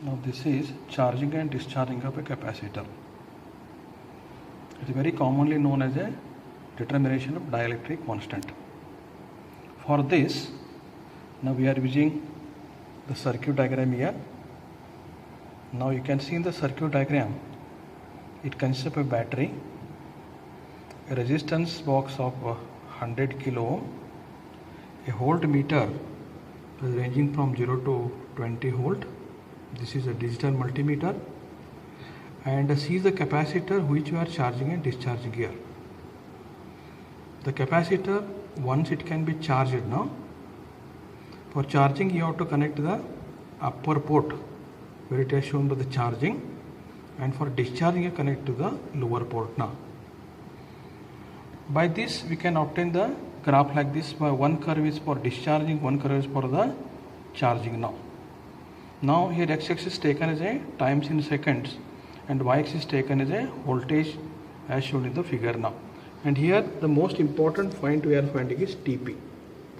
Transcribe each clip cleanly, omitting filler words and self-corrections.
Now this is charging and discharging of a capacitor. It is very commonly known as a determination of dielectric constant. For this, now we are using the circuit diagram here. Now you can see in the circuit diagram, it consists of a battery, a resistance box of 100 kilo ohm, a voltmeter ranging from 0 to 20 volt. This is a digital multimeter, and see the capacitor which we are charging and discharging here. The capacitor, once it can be charged now, for charging you have to connect the upper port where it is shown by the charging, and for discharging you connect to the lower port now. By this we can obtain the graph like this. One curve is for discharging, one curve is for the charging now. Now here x-axis is taken as a times in seconds and y-axis is taken as a voltage as shown in the figure now. And here the most important point we are finding is TP.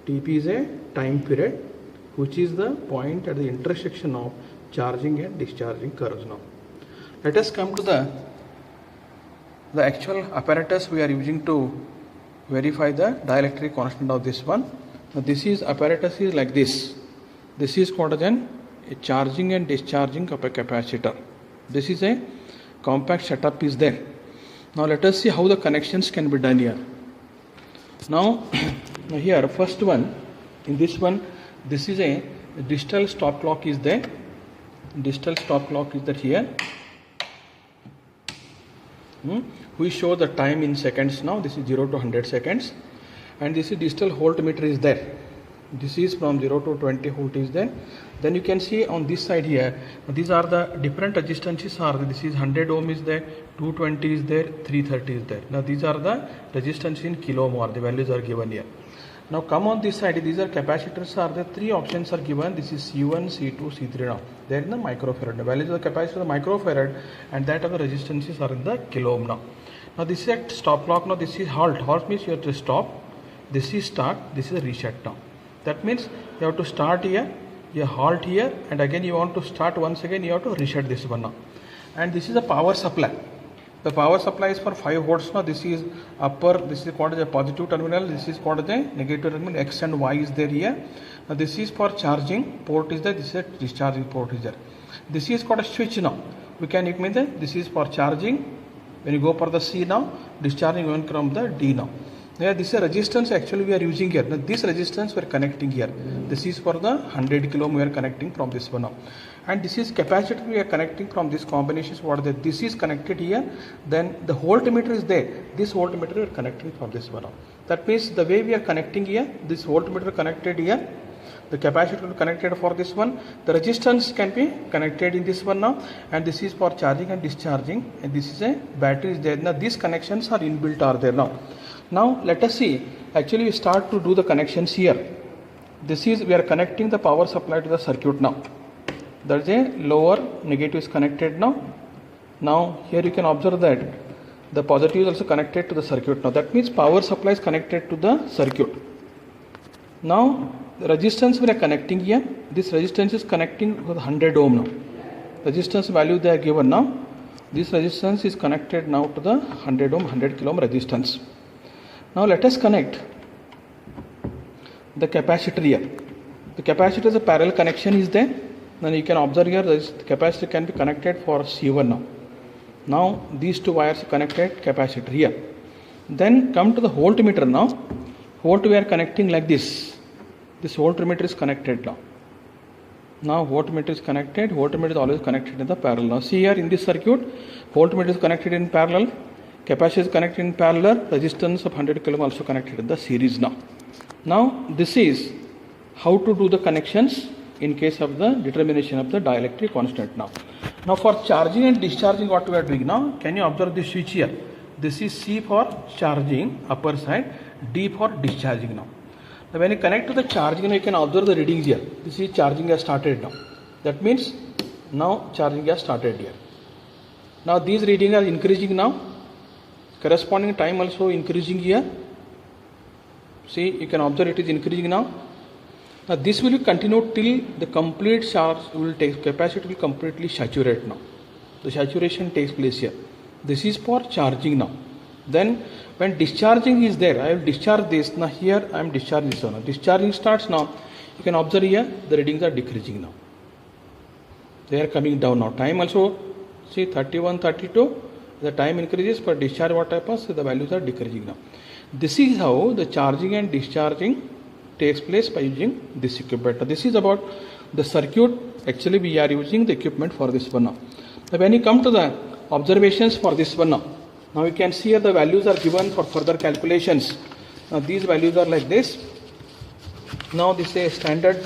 TP is a time period which is the point at the intersection of charging and discharging curves now. Let us come to the actual apparatus we are using to verify the dielectric constant of this one. Now this is apparatus is like this. This is called as a charging and discharging of a capacitor. This is a compact setup is there. Now let us see how the connections can be done here. Now here first one, in this one, this is a digital stop clock is there. Digital stop clock is there here. We show the time in seconds now. This is 0 to 100 seconds, and this is digital voltmeter is there. This is from 0 to 20 volt is there. Then you can see on this side here, these are the different resistances are there. This is 100 ohm is there, 220 is there, 330 is there. Now these are the resistance in kilo ohm, or the values are given here. Now come on this side, these are capacitors are there. Three options are given. This is C1, C2, C3 now. They are in the microfarad. The values of the capacitor are microfarad, and that of the resistances are in the kilo ohm now. Now this is a stop clock. Now this is halt. Halt means you have to stop. This is start. This is a reset now. That means you have to start here, you halt here, and again you want to start once again, you have to reset this one now. And this is a power supply. The power supply is for 5 volts now. This is upper, this is called as a positive terminal, this is called as a negative terminal, X and Y is there here. Now this is for charging port is there, this is a discharging port is there. This is called a switch now. We can mean that this is for charging. When you go for the C now, discharging going from the D now. Yeah, this is a resistance actually we are using here. Now this resistance we are connecting here. This is for the 100 kilo ohm we are connecting from this one now. And this is capacitor we are connecting from this combinations what the this is connected here. Then the voltmeter is there. This voltmeter we are connecting from this one now. That means the way we are connecting here, this voltmeter connected here. The capacitor connected for this one. The resistance can be connected in this one now, and this is for charging and discharging. And this is a battery is there. Now these connections are inbuilt are there now. Now let us see. Actually, we start to do the connections here. This is we are connecting the power supply to the circuit now. There is a lower negative is connected now. Now here you can observe that the positive is also connected to the circuit now. That means power supply is connected to the circuit. Now the resistance we are connecting here. This resistance is connecting with 100 ohm now. Resistance value they are given now. This resistance is connected now to the 100 ohm, 100 kilo ohm resistance. Now let us connect the capacitor here. The capacitor is a parallel connection is there. Then you can observe here the capacitor can be connected for C1 now. Now these two wires are connected capacitor here. Then come to the voltmeter now. Volt we are connecting like this. This voltmeter is connected now. Now voltmeter is connected. Voltmeter is always connected in the parallel. Now see here in this circuit, voltmeter is connected in parallel. Capacitor is connected in parallel. Resistance of 100 kilo ohm also connected in the series now. Now this is how to do the connections in case of the determination of the dielectric constant now. Now for charging and discharging what we are doing now, can you observe this switch here? This is C for charging upper side, D for discharging now. Now when you connect to the charging, you can observe the readings here. This is charging has started now. That means now charging has started here. Now these readings are increasing now. Corresponding time also increasing here. See, you can observe it is increasing now. Now this will continue till the complete charge will take, capacity will completely saturate now. The saturation takes place here. This is for charging now. Then when discharging is there, I will discharge this. Now here I am discharging this one. Discharging starts now. You can observe here the readings are decreasing now. They are coming down now. Time also see 31, 32. The time increases, for discharge what happens? The values are decreasing now. This is how the charging and discharging takes place by using this equipment. Now this is about the circuit. Actually we are using the equipment for this one now. Now when you come to the observations for this one now, now you can see here the values are given for further calculations. Now these values are like this. Now this is a standard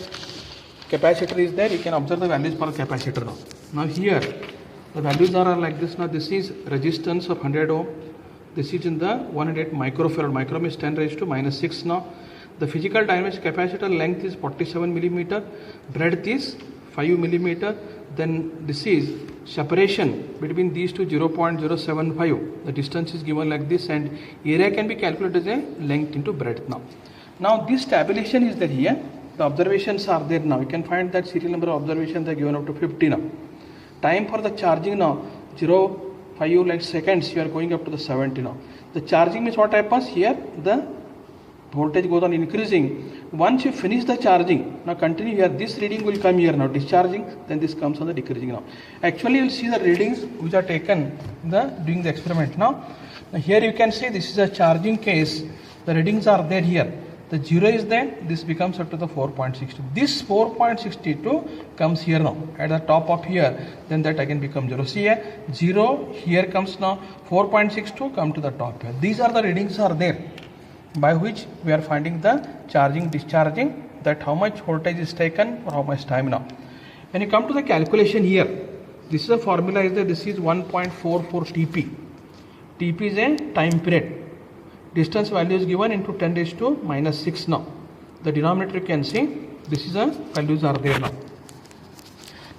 capacitor is there. You can observe the values for the capacitor now. Now here the values are like this. Now this is resistance of 100 ohm. This is in the 108 microfarad. Micro means 10 raised to minus 6 now. The physical dimension capacitor length is 47 millimeter. Breadth is 5 millimeter. Then this is separation between these two 0.075. The distance is given like this, and area can be calculated as a length into breadth now. Now this tabulation is there here. The observations are there now. You can find that serial number of observations are given up to 50 now. Time for the charging now 0.5 like seconds. You are going up to the 70 now. The charging means what happens here? The voltage goes on increasing. Once you finish the charging, now continue here. This reading will come here now. Discharging, then this comes on the decreasing now. Actually, you will see the readings which are taken during the experiment now. Now here you can see this is a charging case. The readings are there here. The 0 is there, this becomes up to the 4.62. This 4.62 comes here now at the top of here, then that again becomes 0. See here, 0 here comes now, 4.62 come to the top here. These are the readings are there by which we are finding the charging, discharging, that how much voltage is taken for how much time now. When you come to the calculation here, this is a formula is that this is 1.44 TP. TP is a time period. Distance value is given into 10 raised to minus 6 now. The denominator you can see, this is a values are there now.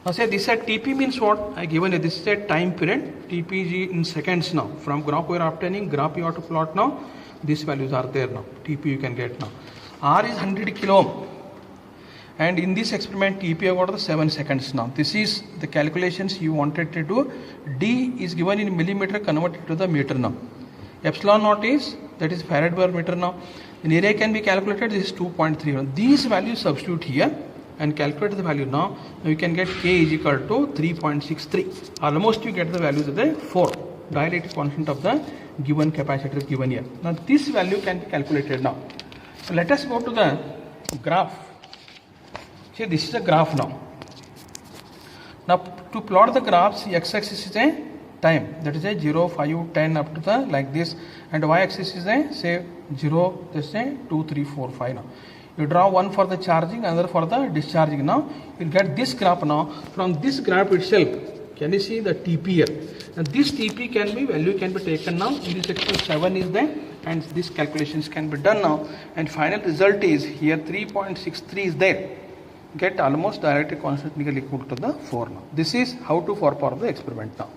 Now say this at TP means what? I given it, this is a time period. TP is in seconds now. From graph we are obtaining, graph you have to plot now. These values are there now. TP you can get now. R is 100 kilo ohm. And in this experiment TP I got the 7 seconds now. This is the calculations you wanted to do. D is given in millimeter converted to the meter now. Epsilon naught is, that is farad per meter now. The area can be calculated, this is 2.3. These values substitute here and calculate the value now. Now you can get K is equal to 3.63. Almost you get the values of the 4. Dielectric constant of the given capacitor given here. Now this value can be calculated now. So let us go to the graph. See, this is a graph now. Now to plot the graphs, x-axis is a time, that is a 0, 5, 10 up to the like this, and y-axis is a say 0, this is a 2, 3, 4, 5 now. You draw one for the charging, another for the discharging. Now you get this graph now. From this graph itself, can you see the TP here? And this TP can be, value can be taken now. In this section 7 is there, and these calculations can be done now. And final result is here 3.63 is there. Get almost dielectric constant equal to the 4 now. This is how to for the experiment now.